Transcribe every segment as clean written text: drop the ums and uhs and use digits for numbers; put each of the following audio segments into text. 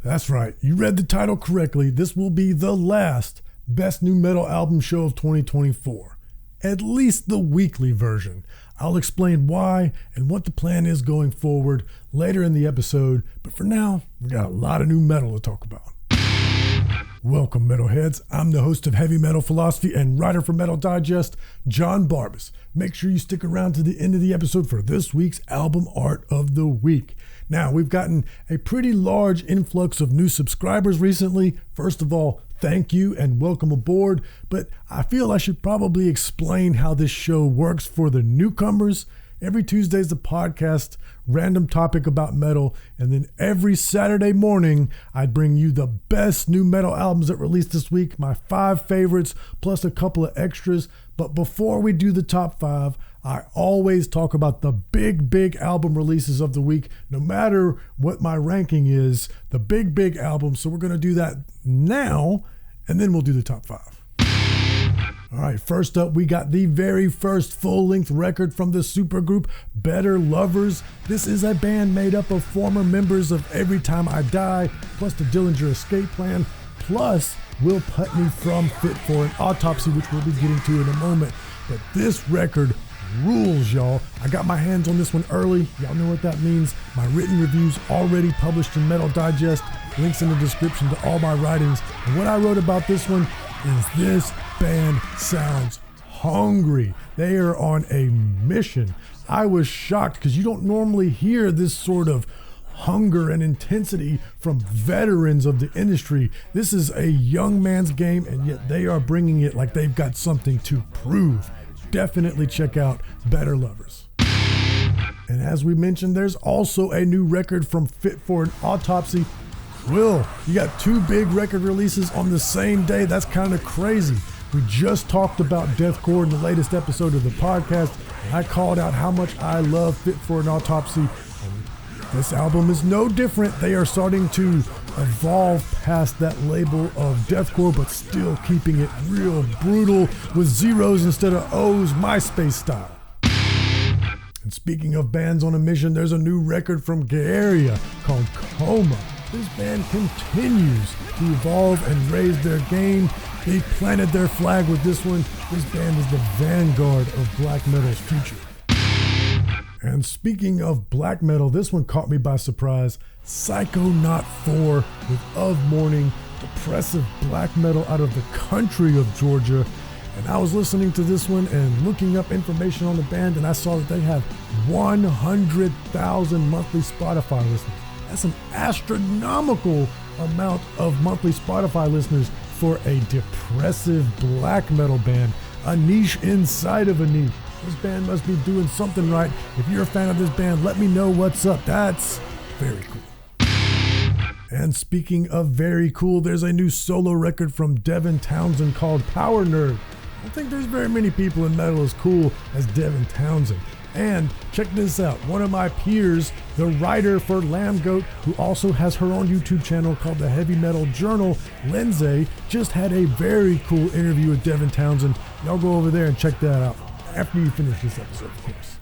That's right, you read the title correctly. This will be the last Best New Metal Album Show of 2024. At least the weekly version. I'll explain why and what the plan is going forward later in the episode, but for now, we got a lot of new metal to talk about. Welcome, metalheads. I'm the host of Heavy Metal Philosophy and writer for Metal Digest, John Barbas. Make sure you stick around to the end of the episode for this week's album art of the week. Now, we've gotten a pretty large influx of new subscribers recently. First of all, thank you and welcome aboard, but I feel I should probably explain how this show works for the newcomers. Every Tuesday is a podcast, random topic about metal, and then every Saturday morning, I bring you the best new metal albums that released this week, my 5 favorites, plus a couple of extras. But before we do the top 5, I always talk about the big album releases of the week, no matter what my ranking is, the big albums. So we're going to do that now, and then we'll do the top 5. All right, first up, we got the very first full-length record from the supergroup Better Lovers. This is a band made up of former members of Every Time I Die, plus the Dillinger Escape Plan, plus Will Putney from Fit For An Autopsy, which we'll be getting to in a moment. But this record rules, y'all. I got my hands on this one early. Y'all know what that means. My written reviews already published in Metal Digest. Links in the description to all my writings. And what I wrote about this one is this band sounds hungry. They are on a mission. I was shocked because you don't normally hear this sort of hunger and intensity from veterans of the industry. This is a young man's game, and yet they are bringing it like they've got something to prove. Definitely check out Better Lovers. And as we mentioned, there's also a new record from Fit For An Autopsy. Will, you got 2 big record releases on the same day. That's kind of crazy. We just talked about Deathcore in the latest episode of the podcast, and I called out how much I love Fit For An Autopsy. And this album is no different. They are starting to evolve past that label of Deathcore, but still keeping it real brutal with zeros instead of O's, MySpace style. And speaking of bands on a mission, there's a new record from Garia called Coma. This band continues to evolve and raise their game. They planted their flag with this one. This band is the vanguard of black metal's future. And speaking of black metal, this one caught me by surprise. Psychon 4 with Of Morning, depressive black metal out of the country of Georgia. And I was listening to this one and looking up information on the band, and I saw that they have 100,000 monthly Spotify listeners. That's an astronomical amount of monthly Spotify listeners for a depressive black metal band, a niche inside of a niche. This band must be doing something right. If you're a fan of this band, let me know what's up. That's very cool. And speaking of very cool, there's a new solo record from Devin Townsen called Power Nerd. I don't think there's very many people in metal as cool as Devin Townsen. And check this out, one of my peers, the writer for Lamb Goat, who also has her own YouTube channel called the Heavy Metal Journal, Lindsay, just had a very cool interview with Devin Townsen. Y'all go over there and check that out after you finish this episode, of course.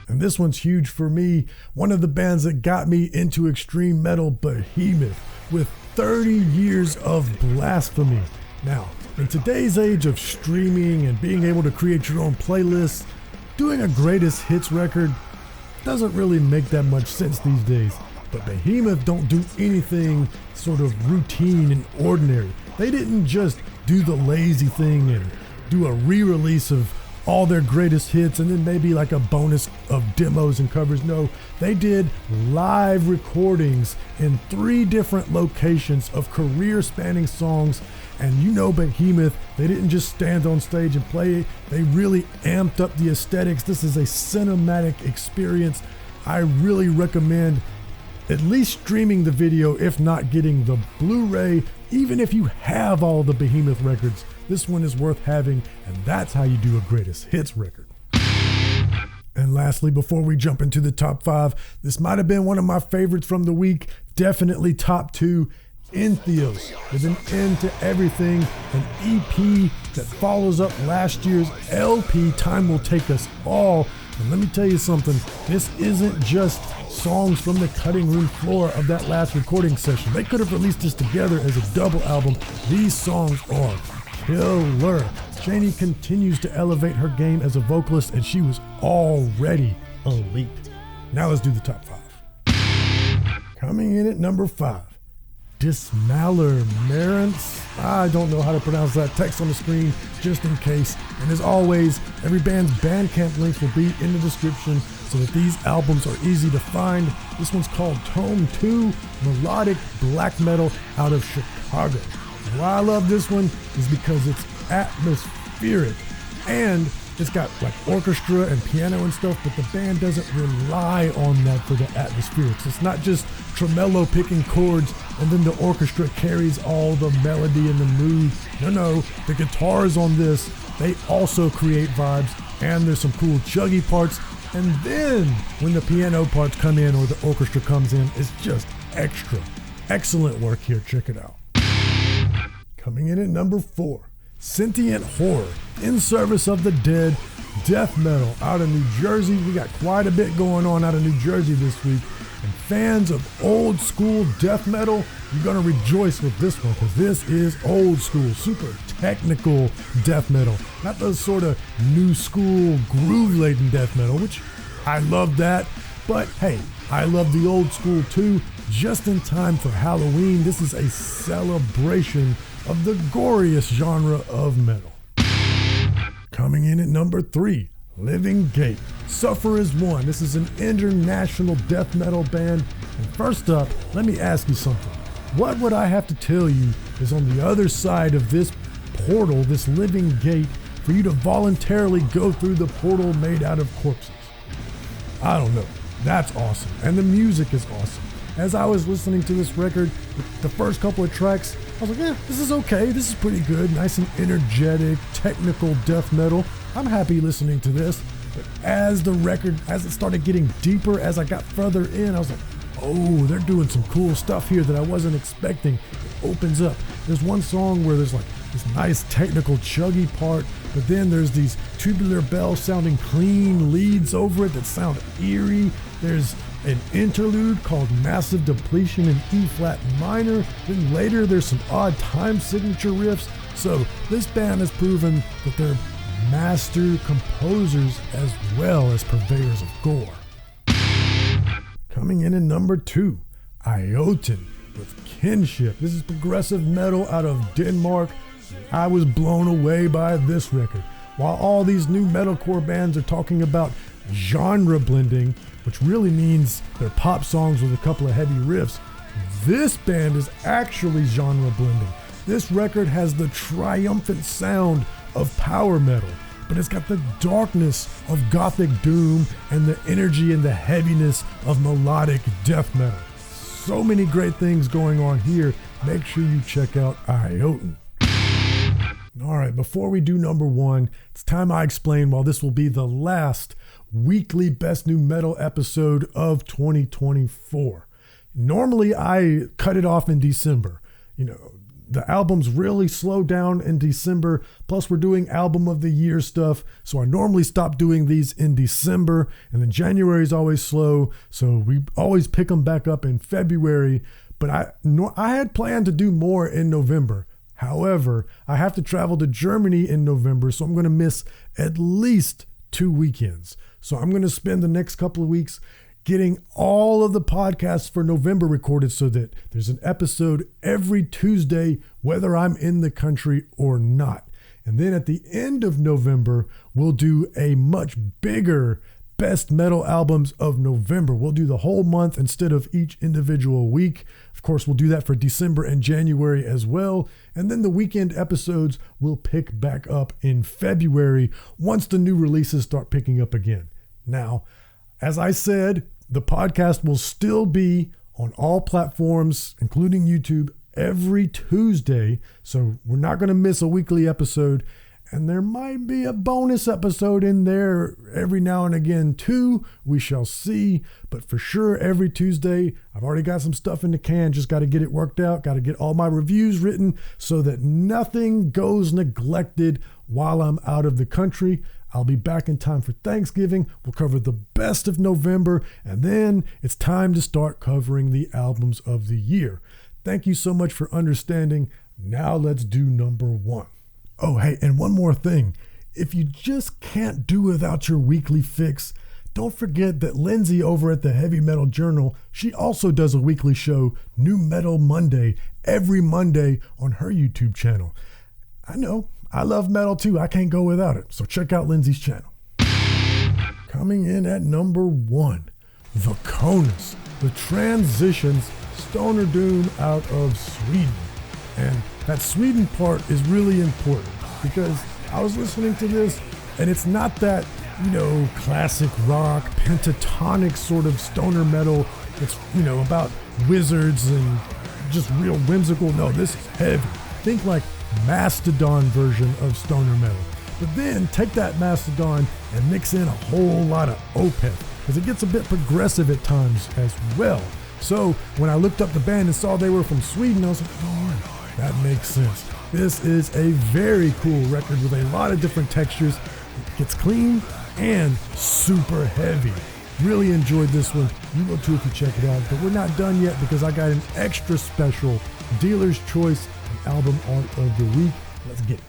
And this one's huge for me. One of the bands that got me into extreme metal, Behemoth, with 30 years of blasphemy. Now, in today's age of streaming and being able to create your own playlists, doing a greatest hits record doesn't really make that much sense these days. But Behemoth don't do anything sort of routine and ordinary. They didn't just do the lazy thing and do a re-release of all their greatest hits and then maybe like a bonus of demos and covers. No, they did live recordings in 3 different locations of career-spanning songs. And you know Behemoth, they didn't just stand on stage and play it. They really amped up the aesthetics. This is a cinematic experience. I really recommend at least streaming the video, if not getting the Blu-ray. Even if you have all the Behemoth records, this one is worth having, and that's how you do a greatest hits record. And lastly, before we jump into the top 5, this might have been one of my favorites from the week, definitely top 2. Theonas with an end to everything, an EP that follows up last year's LP, Time Will Take Us All. And let me tell you something, this isn't just songs from the cutting room floor of that last recording session. They could have released this together as a double album. These songs are killer. Janie continues to elevate her game as a vocalist, and she was already elite. Now let's do the top 5. Coming in at number 5, Dismal Mar. I don't know how to pronounce that. Text on the screen just in case. And as always, every band's Bandcamp links will be in the description so that these albums are easy to find. This one's called Tome 2, melodic black metal out of Chicago. And why I love this one is because it's atmospheric and it's got like orchestra and piano and stuff, but the band doesn't rely on that for the atmospherics. It's not just tremolo picking chords and then the orchestra carries all the melody and the mood. No, the guitars on this, they also create vibes, and there's some cool chuggy parts. And then when the piano parts come in or the orchestra comes in, it's just extra. Excellent work here. Check it out. Coming in at number 4, Sentient Horror, In Service of the Dead, death metal out of New Jersey. We got quite a bit going on out of New Jersey this week. And fans of old school death metal, you're going to rejoice with this one because this is old school, super technical death metal. Not the sort of new school groove-laden death metal, which I love that. But hey, I love the old school too. Just in time for Halloween, this is a celebration of the goriest genre of metal. Coming in at number 3, Living Gate, Suffer Is One. This is an international death metal band. And first up, let me ask you something. What would I have to tell you is on the other side of this portal, this living gate, for you to voluntarily go through the portal made out of corpses? I don't know. That's awesome. And the music is awesome. As I was listening to this record, the first couple of tracks, I was like, yeah, this is okay. This is pretty good. Nice and energetic, technical death metal. I'm happy listening to this. But as it started getting deeper, as I got further in, I was like, oh, they're doing some cool stuff here that I wasn't expecting. It opens up. There's one song where there's like this nice technical chuggy part, but then there's these tubular bells sounding clean leads over it that sound eerie. There's an interlude called Massive Depletion in E-flat minor. Then later there's some odd time signature riffs. So this band has proven that they're master composers as well as purveyors of gore. Coming in at number 2, Ioten with Kinship. This is progressive metal out of Denmark. I was blown away by this record. While all these new metalcore bands are talking about genre blending, which really means they're pop songs with a couple of heavy riffs, this band is actually genre blending. This record has the triumphant sound of power metal, but it's got the darkness of gothic doom and the energy and the heaviness of melodic death metal. So many great things going on here. Make sure you check out Ioten. All right, before we do number 1, it's time I explain why this will be the last weekly Best New Metal episode of 2024. Normally, I cut it off in December. The albums really slow down in December, plus we're doing album of the year stuff, so I normally stop doing these in December, and then January is always slow, so we always pick them back up in February, but I had planned to do more in November. However, I have to travel to Germany in November, so I'm going to miss at least 2 weekends. So I'm going to spend the next couple of weeks getting all of the podcasts for November recorded so that there's an episode every Tuesday, whether I'm in the country or not. And then at the end of November, we'll do a much bigger Best Metal Albums of November. We'll do the whole month instead of each individual week. Of course, we'll do that for December and January as well. And then the weekend episodes will pick back up in February once the new releases start picking up again. Now, as I said, the podcast will still be on all platforms, including YouTube, every Tuesday. So we're not going to miss a weekly episode. And there might be a bonus episode in there every now and again too. We shall see. But for sure, every Tuesday, I've already got some stuff in the can. Just got to get it worked out. Got to get all my reviews written so that nothing goes neglected while I'm out of the country. I'll be back in time for Thanksgiving. We'll cover the best of November, and then it's time to start covering the albums of the year. Thank you so much for understanding. Now let's do number 1. Oh, hey, and one more thing. If you just can't do without your weekly fix, don't forget that Lindsay over at the Heavy Metal Journal, she also does a weekly show, New Metal Monday, every Monday on her YouTube channel. I know, I love metal too. I can't go without it. So check out Lindsay's channel. Coming in at number 1, Theonas, the Transitions Stoner Doom out of Sweden. And that Sweden part is really important because I was listening to this and it's not that, classic rock, pentatonic sort of stoner metal. It's, about wizards and just real whimsical. No, this is heavy. Think like Mastodon version of stoner metal. But then take that Mastodon and mix in a whole lot of Opeth because it gets a bit progressive at times as well. So when I looked up the band and saw they were from Sweden, I was like, oh, that makes sense. This is a very cool record with a lot of different textures. It gets clean and super heavy. Really enjoyed this one. You will too if you check it out. But we're not done yet because I got an extra special Dealer's Choice and Album Art of the Week. Let's get it.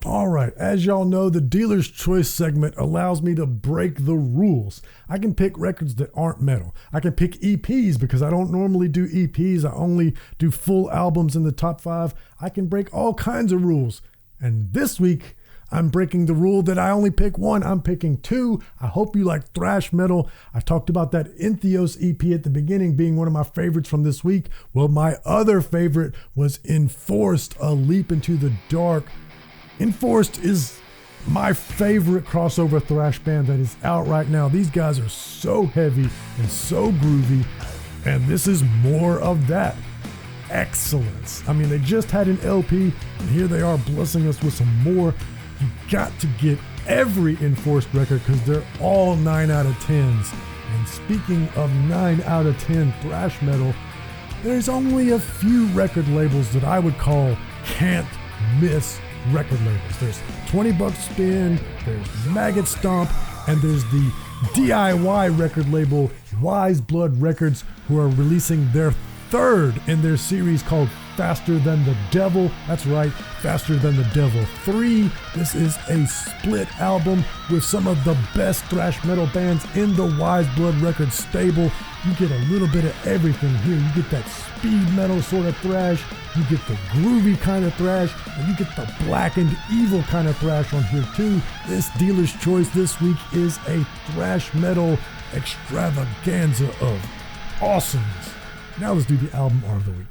All right, as y'all know, the Dealer's Choice segment allows me to break the rules. I can pick records that aren't metal. I can pick EPs because I don't normally do EPs. I only do full albums in the top 5. I can break all kinds of rules. And this week, I'm breaking the rule that I only pick 1. I'm picking 2. I hope you like thrash metal. I talked about that Entheos EP at the beginning being one of my favorites from this week. Well, my other favorite was Enforced, A Leap into the Dark. Enforced is my favorite crossover thrash band that is out right now. These guys are so heavy and so groovy, and this is more of that excellence. I mean, they just had an LP, and here they are blessing us with some more. You got to get every Enforced record because they're all 9 out of 10s. And speaking of 9 out of 10 thrash metal, there's only a few record labels that I would call can't miss record labels. There's 20 Bucks Spin, there's Maggot Stomp, and there's the DIY record label Wise Blood Records, who are releasing their 3rd in their series called Faster Than the Devil. That's right, Faster Than the Devil 3. This is a split album with some of the best thrash metal bands in the Wise Blood Records stable. You get a little bit of everything here. You get that speed metal sort of thrash, you get the groovy kind of thrash, and you get the blackened evil kind of thrash on here too. This Dealer's Choice this week is a thrash metal extravaganza of awesomeness. Now let's do the album art of the week.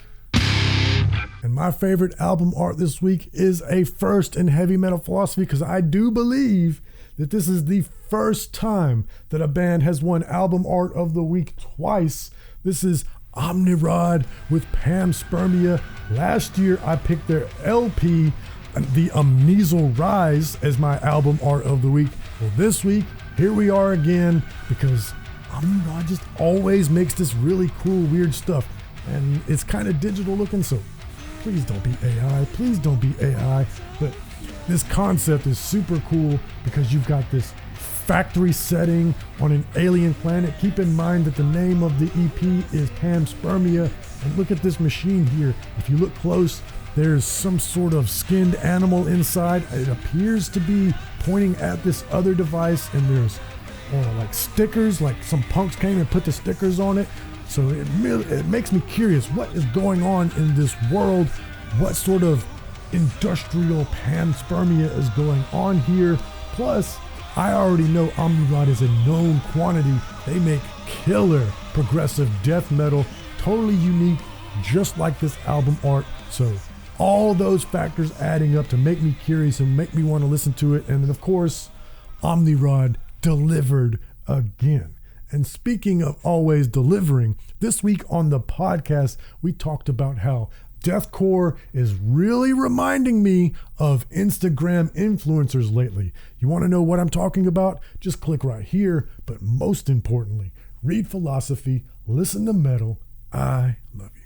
And my favorite album art this week is a first in heavy metal philosophy because I do believe that this is the first time that a band has won album art of the week twice. This is Omnirod with Panspermia. Last year I picked their LP, The Amnesil Rise, as my album art of the week. Well, this week, here we are again because Omnirod just always makes this really cool, weird stuff. And it's kind of digital looking, so please don't be AI. Please don't be AI. But this concept is super cool because you've got this factory setting on an alien planet. Keep in mind that the name of the EP is Panspermia. And look at this machine here. If you look close, there's some sort of skinned animal inside. It appears to be pointing at this other device, and there's like stickers, like some punks came and put the stickers on it. So it makes me curious, what is going on in this world? What sort of industrial panspermia is going on here? Plus, I already know Omnirod is a known quantity. They make killer progressive death metal, totally unique, just like this album art. So all those factors adding up to make me curious and make me want to listen to it. And then of course, Omnirod delivered again. And speaking of always delivering, this week on the podcast, we talked about how Deathcore is really reminding me of Instagram influencers lately. You want to know what I'm talking about? Just click right here. But most importantly, read philosophy, listen to metal. I love you.